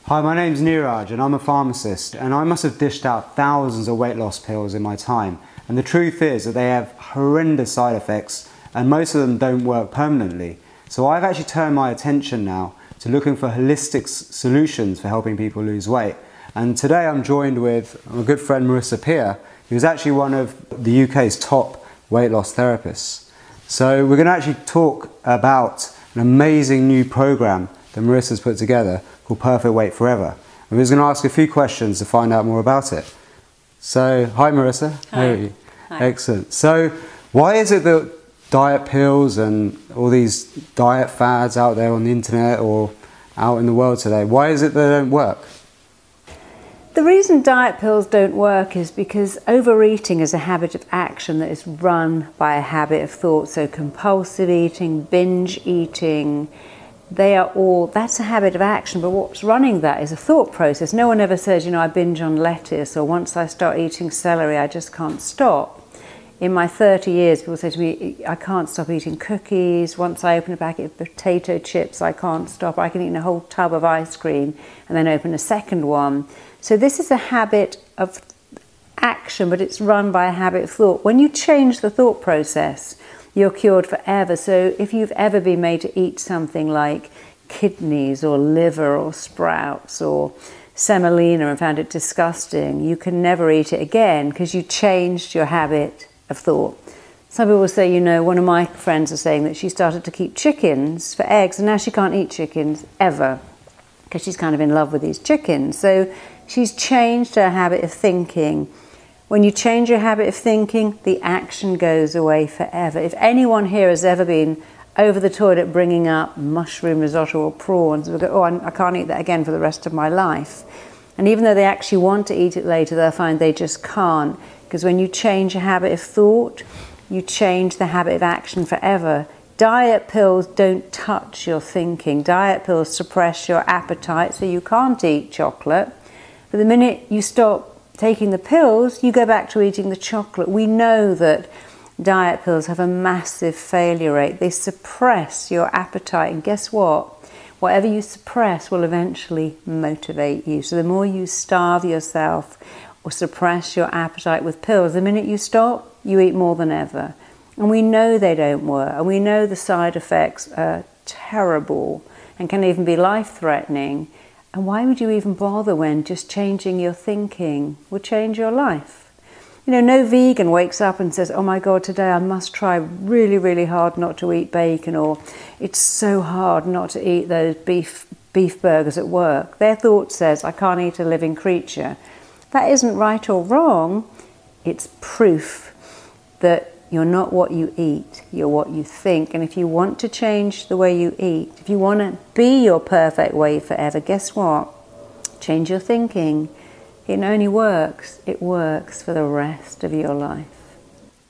Hi, my name's Neeraj and I'm a pharmacist, and I must have dished out thousands of weight loss pills in my time, and the truth is that they have horrendous side effects and most of them don't work permanently. So I've actually turned my attention now to looking for holistic solutions for helping people lose weight. And today I'm joined with my good friend Marissa Peer, who's actually one of the UK's top weight loss therapists. So we're going to actually talk about an amazing new program that Marissa's put together called Perfect Weight Forever. And we're just going to ask a few questions to find out more about it. So, hi Marissa. Hi. How are you? Hi. Excellent. So, why is it that diet pills and all these diet fads out there on the internet or out in the world today, why is it they don't work? The reason diet pills don't work is because overeating is a habit of action that is run by a habit of thought. So compulsive eating, binge eating, that's a habit of action, but what's running that is a thought process. No one ever says, I binge on lettuce, or once I start eating celery, I just can't stop. In my 30 years, people say to me, I can't stop eating cookies. Once I open a packet of potato chips, I can't stop. I can eat a whole tub of ice cream and then open a second one. So this is a habit of action, but it's run by a habit of thought. When you change the thought process, you're cured forever. So if you've ever been made to eat something like kidneys or liver or sprouts or semolina and found it disgusting, you can never eat it again because you changed your habit of thought. Some people say, one of my friends is saying that she started to keep chickens for eggs and now she can't eat chickens ever because she's kind of in love with these chickens. So she's changed her habit of thinking. When you change your habit of thinking, the action goes away forever. If anyone here has ever been over the toilet bringing up mushroom risotto or prawns, they'll go, I can't eat that again for the rest of my life. And even though they actually want to eat it later, they'll find they just can't. Because when you change your habit of thought, you change the habit of action forever. Diet pills don't touch your thinking. Diet pills suppress your appetite, so you can't eat chocolate. But the minute you stop taking the pills, you go back to eating the chocolate. We know that diet pills have a massive failure rate. They suppress your appetite, and guess what? Whatever you suppress will eventually motivate you. So the more you starve yourself or suppress your appetite with pills, the minute you stop, you eat more than ever. And we know they don't work, and we know the side effects are terrible and can even be life-threatening. And why would you even bother when just changing your thinking would change your life? No vegan wakes up and says, oh my God, today I must try really, really hard not to eat bacon, or it's so hard not to eat those beef burgers at work. Their thought says, I can't eat a living creature. That isn't right or wrong. It's proof that you're not what you eat, you're what you think. And if you want to change the way you eat, if you want to be your perfect weight forever, guess what? Change your thinking. It only works. It works for the rest of your life.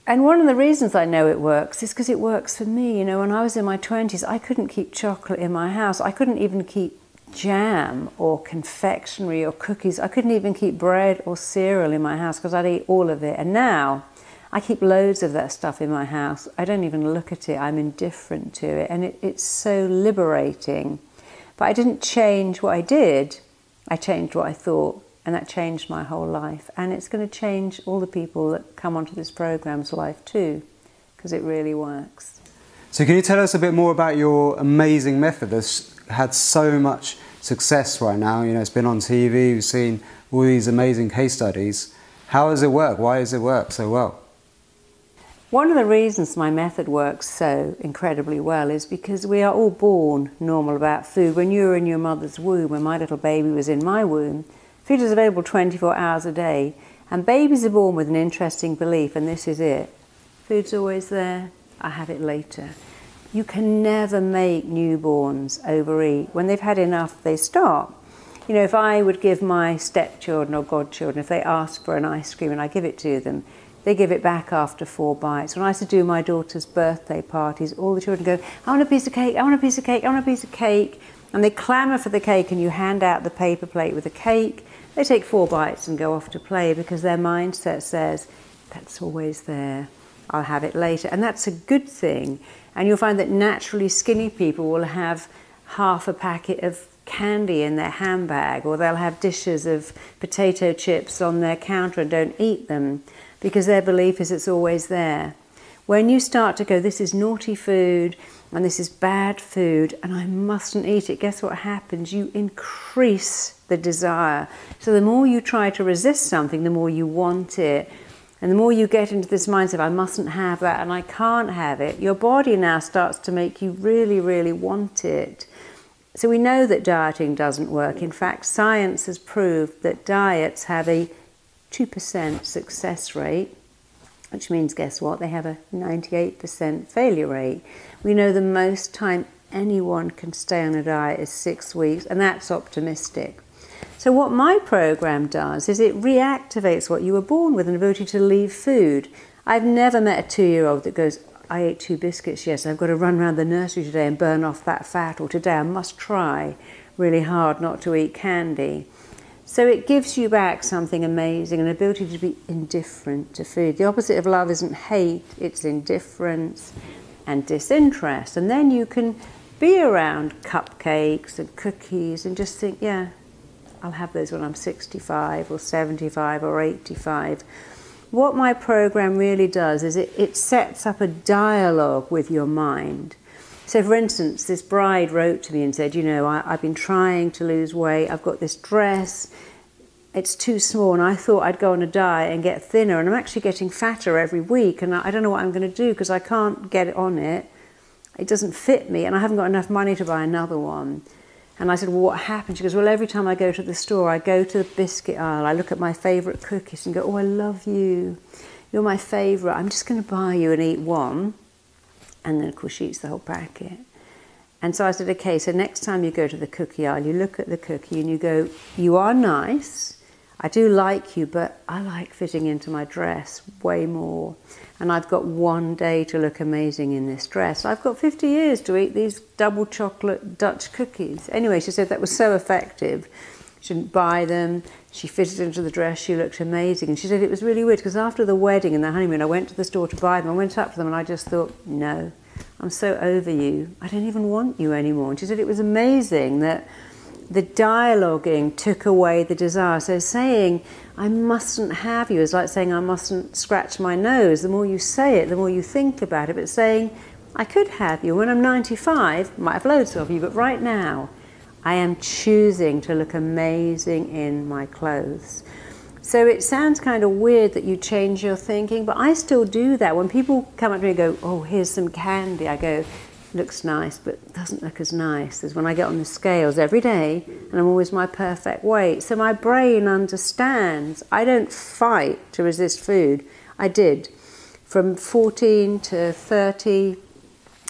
And one of the reasons I know it works is because it works for me. When I was in my 20s, I couldn't keep chocolate in my house. I couldn't even keep jam or confectionery or cookies. I couldn't even keep bread or cereal in my house because I'd eat all of it. And now I keep loads of that stuff in my house. I don't even look at it. I'm indifferent to it. And it's so liberating. But I didn't change what I did. I changed what I thought. And that changed my whole life. And it's going to change all the people that come onto this program's life too, because it really works. So can you tell us a bit more about your amazing method that's had so much success right now? It's been on TV, we've seen all these amazing case studies. How does it work? Why does it work so well? One of the reasons my method works so incredibly well is because we are all born normal about food. When you were in your mother's womb, when my little baby was in my womb, food is available 24 hours a day. And babies are born with an interesting belief, and this is it. Food's always there, I have it later. You can never make newborns overeat. When they've had enough, they stop. If I would give my stepchildren or godchildren, if they ask for an ice cream and I give it to them, they give it back after 4 bites. When I used to do my daughter's birthday parties, all the children go, I want a piece of cake, I want a piece of cake, I want a piece of cake. And they clamour for the cake, and you hand out the paper plate with the cake. They take 4 bites and go off to play because their mindset says, that's always there, I'll have it later. And that's a good thing. And you'll find that naturally skinny people will have half a packet of candy in their handbag, or they'll have dishes of potato chips on their counter and don't eat them because their belief is it's always there. When you start to go, this is naughty food and this is bad food and I mustn't eat it, guess what happens? You increase the desire. So the more you try to resist something, the more you want it. And the more you get into this mindset, I mustn't have that and I can't have it, your body now starts to make you really, really want it. So we know that dieting doesn't work. In fact, science has proved that diets have a 2% success rate, which means, guess what? They have a 98% failure rate. We know the most time anyone can stay on a diet is 6 weeks, and that's optimistic. So what my program does is it reactivates what you were born with, an ability to leave food. I've never met a 2-year-old that goes, I ate 2 biscuits, yes, I've got to run around the nursery today and burn off that fat, or today I must try really hard not to eat candy. So it gives you back something amazing, an ability to be indifferent to food. The opposite of love isn't hate, it's indifference and disinterest. And then you can be around cupcakes and cookies and just think, yeah, I'll have those when I'm 65 or 75 or 85. What my program really does is it sets up a dialogue with your mind. So for instance, this bride wrote to me and said, you know, I've been trying to lose weight, I've got this dress, it's too small, and I thought I'd go on a diet and get thinner, and I'm actually getting fatter every week, and I don't know what I'm going to do because I can't get on it. It doesn't fit me, and I haven't got enough money to buy another one. And I said, well, what happened? She goes, well, every time I go to the store, I go to the biscuit aisle, I look at my favourite cookies and go, oh, I love you. You're my favourite. I'm just going to buy you and eat one. And then, of course, she eats the whole packet. And so I said, okay, so next time you go to the cookie aisle, you look at the cookie and you go, you are nice. I do like you, but I like fitting into my dress way more. And I've got 1 day to look amazing in this dress. I've got 50 years to eat these double chocolate Dutch cookies. Anyway, she said that was so effective. She didn't buy them. She fitted into the dress. She looked amazing. And she said it was really weird because after the wedding and the honeymoon, I went to the store to buy them. I went up to them and I just thought, no, I'm so over you. I don't even want you anymore. And she said it was amazing that the dialoguing took away the desire. So saying, I mustn't have you is like saying I mustn't scratch my nose. The more you say it, the more you think about it. But saying, I could have you. When I'm 95, I might have loads of you, but right now, I am choosing to look amazing in my clothes. So it sounds kind of weird that you change your thinking, but I still do that. When people come up to me and go, oh, here's some candy, I go, looks nice, but doesn't look as nice as when I get on the scales every day and I'm always my perfect weight. So my brain understands. I don't fight to resist food. I did. From 14 to 30,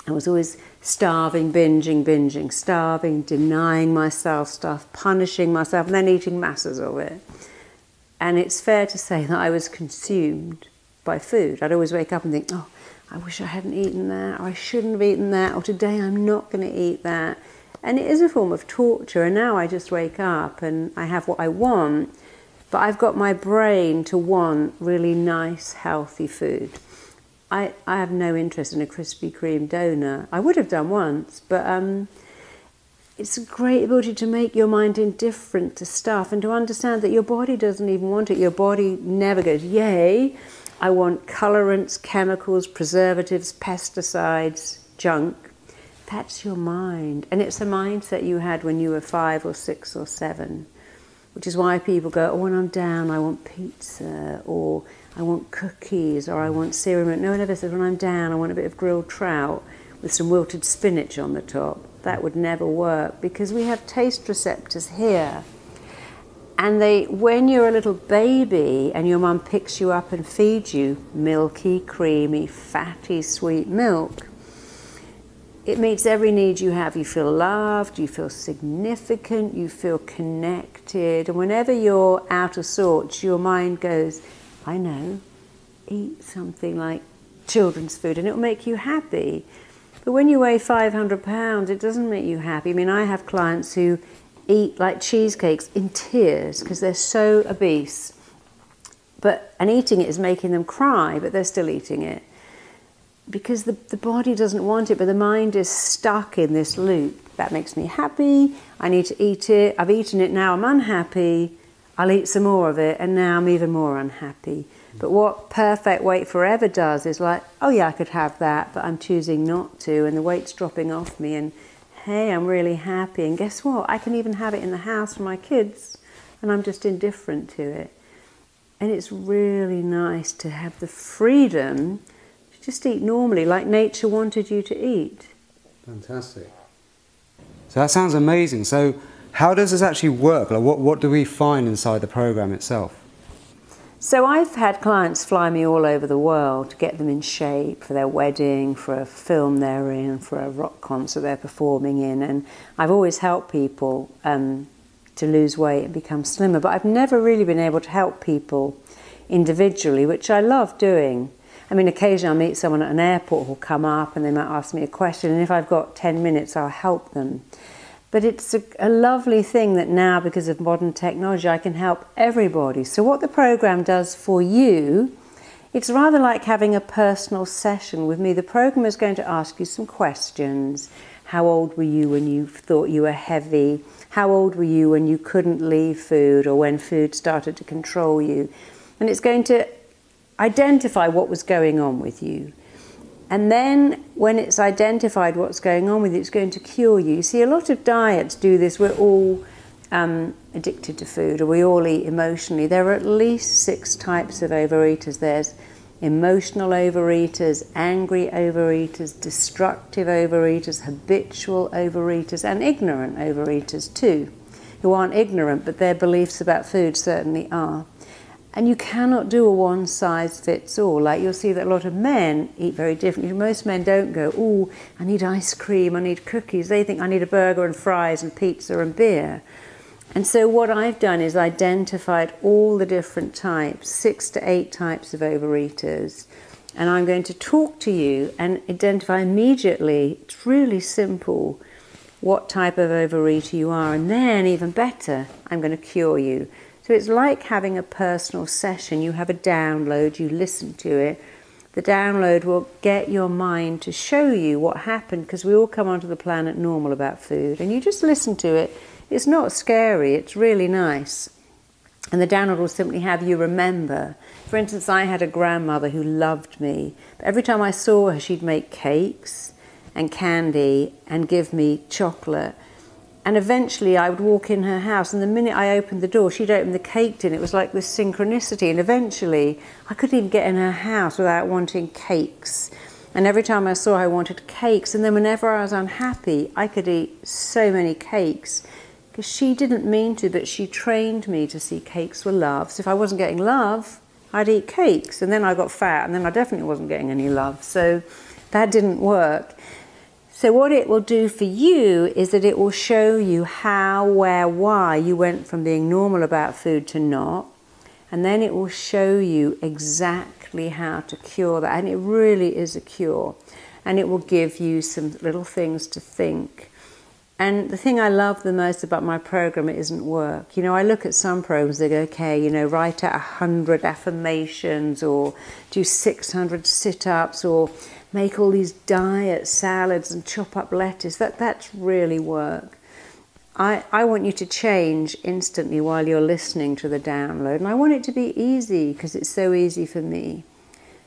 I was always starving, binging, starving, denying myself stuff, punishing myself, and then eating masses of it. And it's fair to say that I was consumed by food. I'd always wake up and think, oh, I wish I hadn't eaten that, or I shouldn't have eaten that, or today I'm not going to eat that. And it is a form of torture, and now I just wake up and I have what I want, but I've got my brain to want really nice, healthy food. I have no interest in a Krispy Kreme donut. I would have done once, but it's a great ability to make your mind indifferent to stuff and to understand that your body doesn't even want it. Your body never goes, yay, I want colorants, chemicals, preservatives, pesticides, junk. That's your mind. And it's a mindset you had when you were 5 or 6 or 7, which is why people go, oh, when I'm down, I want pizza, or I want cookies, or I want cereal. No one ever says, when I'm down, I want a bit of grilled trout with some wilted spinach on the top. That would never work because we have taste receptors here. And when you're a little baby and your mum picks you up and feeds you milky, creamy, fatty, sweet milk, it meets every need you have. You feel loved, you feel significant, you feel connected. And whenever you're out of sorts, your mind goes, I know, eat something like children's food and it'll make you happy. But when you weigh 500 pounds, it doesn't make you happy. I mean, I have clients who eat like cheesecakes in tears because they're so obese. And eating it is making them cry, but they're still eating it. because the body doesn't want it, but the mind is stuck in this loop. That makes me happy, I need to eat it, I've eaten it, now I'm unhappy, I'll eat some more of it, and now I'm even more unhappy. But what Perfect Weight Forever does is like, oh yeah, I could have that, but I'm choosing not to, and the weight's dropping off me, and hey, I'm really happy, and guess what? I can even have it in the house for my kids, and I'm just indifferent to it. And it's really nice to have the freedom to just eat normally, like nature wanted you to eat. Fantastic. So that sounds amazing. So how does this actually work? Like what do we find inside the program itself? So I've had clients fly me all over the world to get them in shape for their wedding, for a film they're in, for a rock concert they're performing in. And I've always helped people to lose weight and become slimmer. But I've never really been able to help people individually, which I love doing. I mean, occasionally I'll meet someone at an airport who'll come up and they might ask me a question, and if I've got 10 minutes, I'll help them. But it's a lovely thing that now, because of modern technology, I can help everybody. So what the program does for you, it's rather like having a personal session with me. The program is going to ask you some questions. How old were you when you thought you were heavy? How old were you when you couldn't leave food, or when food started to control you? And it's going to identify what was going on with you. And then when it's identified what's going on with you, it's going to cure you. You see, a lot of diets do this. We're all addicted to food, or we all eat emotionally. There are at least 6 types of overeaters. There's emotional overeaters, angry overeaters, destructive overeaters, habitual overeaters, and ignorant overeaters too, who aren't ignorant, but their beliefs about food certainly are. And you cannot do a one-size-fits-all. Like, you'll see that a lot of men eat very differently. Most men don't go, oh, I need ice cream, I need cookies. They think I need a burger and fries and pizza and beer. And so what I've done is identified all the different types, 6 to 8 types of overeaters. And I'm going to talk to you and identify immediately, it's really simple, what type of overeater you are. And then, even better, I'm going to cure you. So it's like having a personal session. You have a download, you listen to it. The download will get your mind to show you what happened, because we all come onto the planet normal about food. And you just listen to it. It's not scary, it's really nice. And the download will simply have you remember. For instance, I had a grandmother who loved me. But every time I saw her, she'd make cakes and candy and give me chocolate. And eventually I would walk in her house, and the minute I opened the door, she'd open the cake tin. It was like this synchronicity. And eventually I couldn't even get in her house without wanting cakes. And every time I saw her, I wanted cakes. And then whenever I was unhappy, I could eat so many cakes, because she didn't mean to, but she trained me to see cakes were love. So if I wasn't getting love, I'd eat cakes. And then I got fat, and then I definitely wasn't getting any love. So that didn't work. So what it will do for you is that it will show you how, where, why you went from being normal about food to not. And then it will show you exactly how to cure that. And it really is a cure. And it will give you some little things to think. And the thing I love the most about my program, it isn't work. You know, I look at some programs, they go, okay, you know, write out 100 affirmations, or do 600 sit-ups, or make all these diet salads and chop up lettuce. That's really work. I want you to change instantly while you're listening to the download. And I want it to be easy, because it's so easy for me.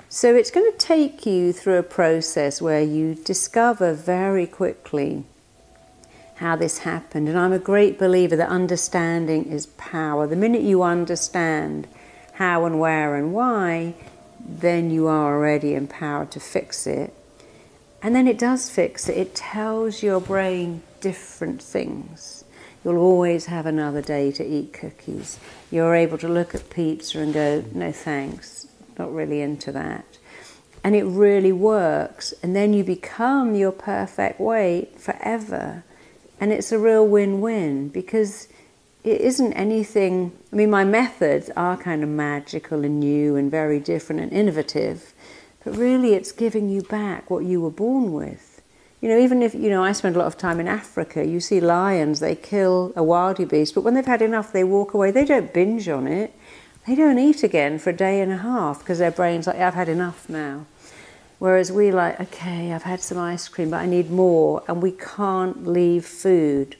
So it's going to take you through a process where you discover very quickly how this happened. And I'm a great believer that understanding is power. The minute you understand how and where and why, then you are already empowered to fix it. And then it does fix it. It tells your brain different things. You'll always have another day to eat cookies. You're able to look at pizza and go, no thanks, not really into that. And it really works. And then you become your perfect weight forever. And it's a real win-win, because it isn't anything. I mean, my methods are kind of magical and new and very different and innovative, but really it's giving you back what you were born with. You know, even if, you know, I spend a lot of time in Africa, you see lions, they kill a wildebeest, but when they've had enough, they walk away. They don't binge on it. They don't eat again for a day and a half, because their brain's like, I've had enough now. Whereas we like, okay, I've had some ice cream, but I need more, and we can't leave food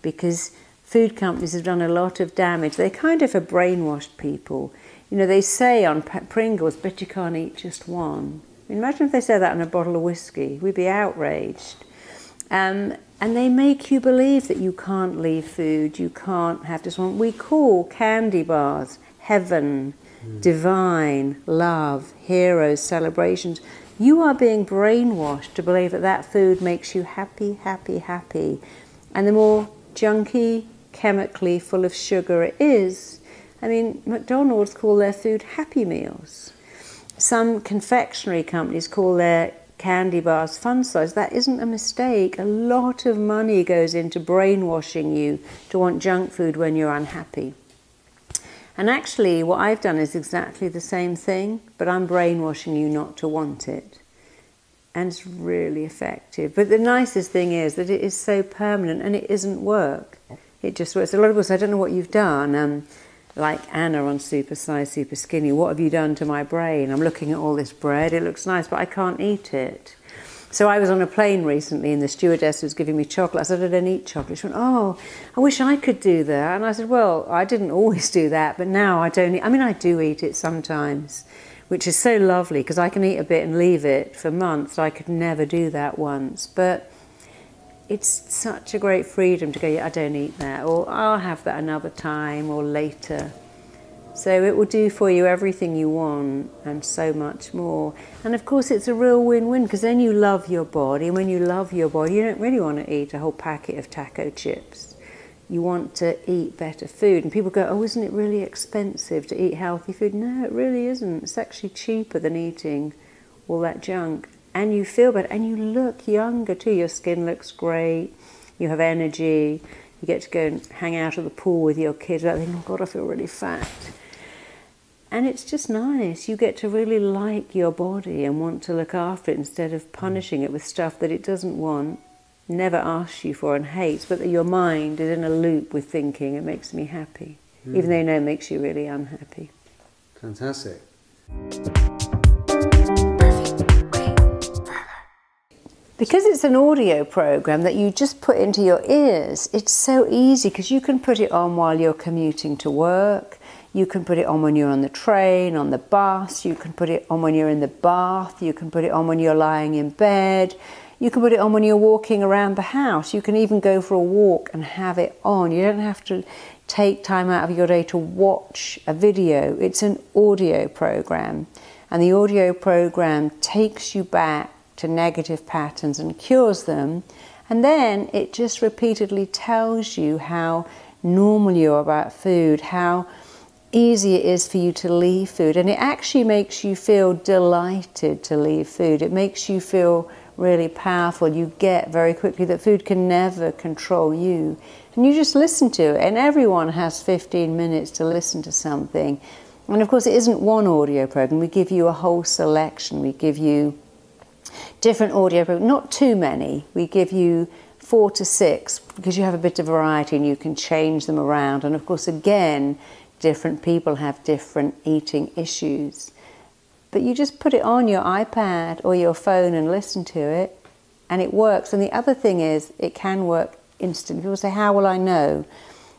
because food companies have done a lot of damage. They kind of have brainwashed people. You know, they say on Pringles, but you can't eat just one. I mean, imagine if they said that on a bottle of whiskey. We'd be outraged. And they make you believe that you can't leave food, you can't have just one. We call candy bars heaven, divine, love, heroes, celebrations. You are being brainwashed to believe that that food makes you happy, happy, happy. And the more junky, chemically full of sugar it is, I mean, McDonald's call their food Happy Meals. Some confectionery companies call their candy bars fun size. That isn't a mistake. A lot of money goes into brainwashing you to want junk food when you're unhappy. And actually, what I've done is exactly the same thing, but I'm brainwashing you not to want it. And it's really effective. But the nicest thing is that it is so permanent and it isn't work. It just works. A lot of people say, I don't know what you've done. Like Anna on Super Size, Super Skinny, what have you done to my brain? I'm looking at all this bread, it looks nice, but I can't eat it. So I was on a plane recently and the stewardess was giving me chocolate. I said, I don't eat chocolate. She went, oh, I wish I could do that. And I said, well, I didn't always do that, but now I don't eat. I mean, I do eat it sometimes, which is so lovely because I can eat a bit and leave it for months. I could never do that once. But it's such a great freedom to go, yeah, I don't eat that, or I'll have that another time or later. So it will do for you everything you want and so much more. And of course it's a real win-win because then you love your body, and when you love your body you don't really want to eat a whole packet of taco chips. You want to eat better food. And people go, oh, isn't it really expensive to eat healthy food? No, it really isn't. It's actually cheaper than eating all that junk. And you feel better, and you look younger too. Your skin looks great, you have energy, you get to go and hang out at the pool with your kids without thinking, oh God, I feel really fat. And it's just nice. You get to really like your body and want to look after it instead of punishing it with stuff that it doesn't want, never asks you for and hates, but that your mind is in a loop with thinking, it makes me happy, even though you know it makes you really unhappy. Fantastic. Because it's an audio program that you just put into your ears, it's so easy because you can put it on while you're commuting to work, you can put it on when you're on the train, on the bus, you can put it on when you're in the bath, you can put it on when you're lying in bed, you can put it on when you're walking around the house, you can even go for a walk and have it on. You don't have to take time out of your day to watch a video. It's an audio program, and the audio program takes you back to negative patterns and cures them, and then it just repeatedly tells you how normal you are about food, how easy it is for you to leave food, and it actually makes you feel delighted to leave food. It makes you feel really powerful. You get very quickly that food can never control you, and you just listen to it, and everyone has 15 minutes to listen to something. And of course it isn't one audio program, we give you a whole selection, we give you different audio programs, not too many. We give you 4 to 6 because you have a bit of variety and you can change them around. And of course, again, different people have different eating issues. But you just put it on your iPad or your phone and listen to it, and it works. And the other thing is, it can work instantly. People say, how will I know?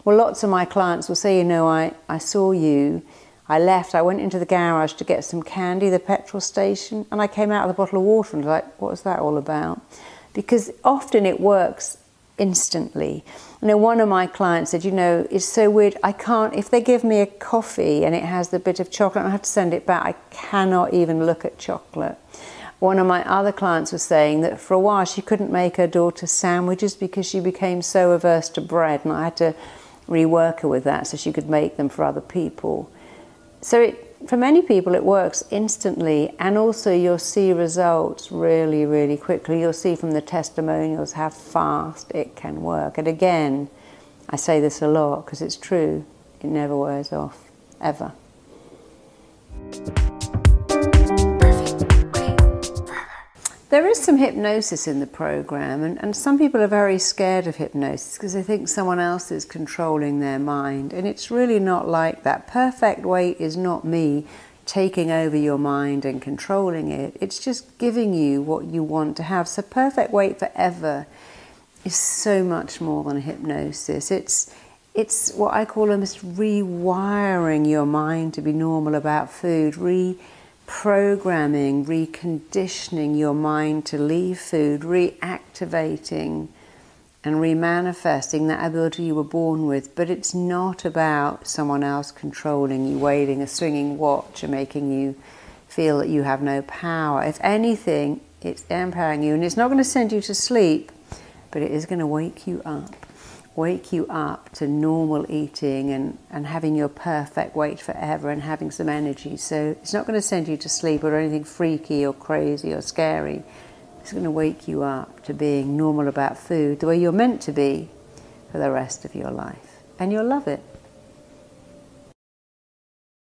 Well, lots of my clients will say, you know, I saw you, I left, I went into the garage to get some candy, the petrol station, and I came out with a bottle of water and was like, what was that all about? Because often it works instantly. You know, one of my clients said, you know, it's so weird, I can't, if they give me a coffee and it has the bit of chocolate, I have to send it back, I cannot even look at chocolate. One of my other clients was saying that for a while she couldn't make her daughter sandwiches because she became so averse to bread, and I had to rework her with that so she could make them for other people. So for many people it works instantly, and also you'll see results really, really quickly. You'll see from the testimonials how fast it can work. And again, I say this a lot because it's true, it never wears off, ever. There is some hypnosis in the program, and some people are very scared of hypnosis because they think someone else is controlling their mind, and it's really not like that. Perfect weight is not me taking over your mind and controlling it. It's just giving you what you want to have. So Perfect Weight Forever is so much more than hypnosis. It's what I call almost rewiring your mind to be normal about food, reprogramming, reconditioning your mind to leave food, reactivating and remanifesting that ability you were born with. But it's not about someone else controlling you, waiting a swinging watch and making you feel that you have no power. If anything, it's empowering you, and it's not going to send you to sleep, but it is going to wake you up to normal eating and having your perfect weight forever and having some energy. So it's not going to send you to sleep or anything freaky or crazy or scary. It's going to wake you up to being normal about food, the way you're meant to be for the rest of your life. And you'll love it.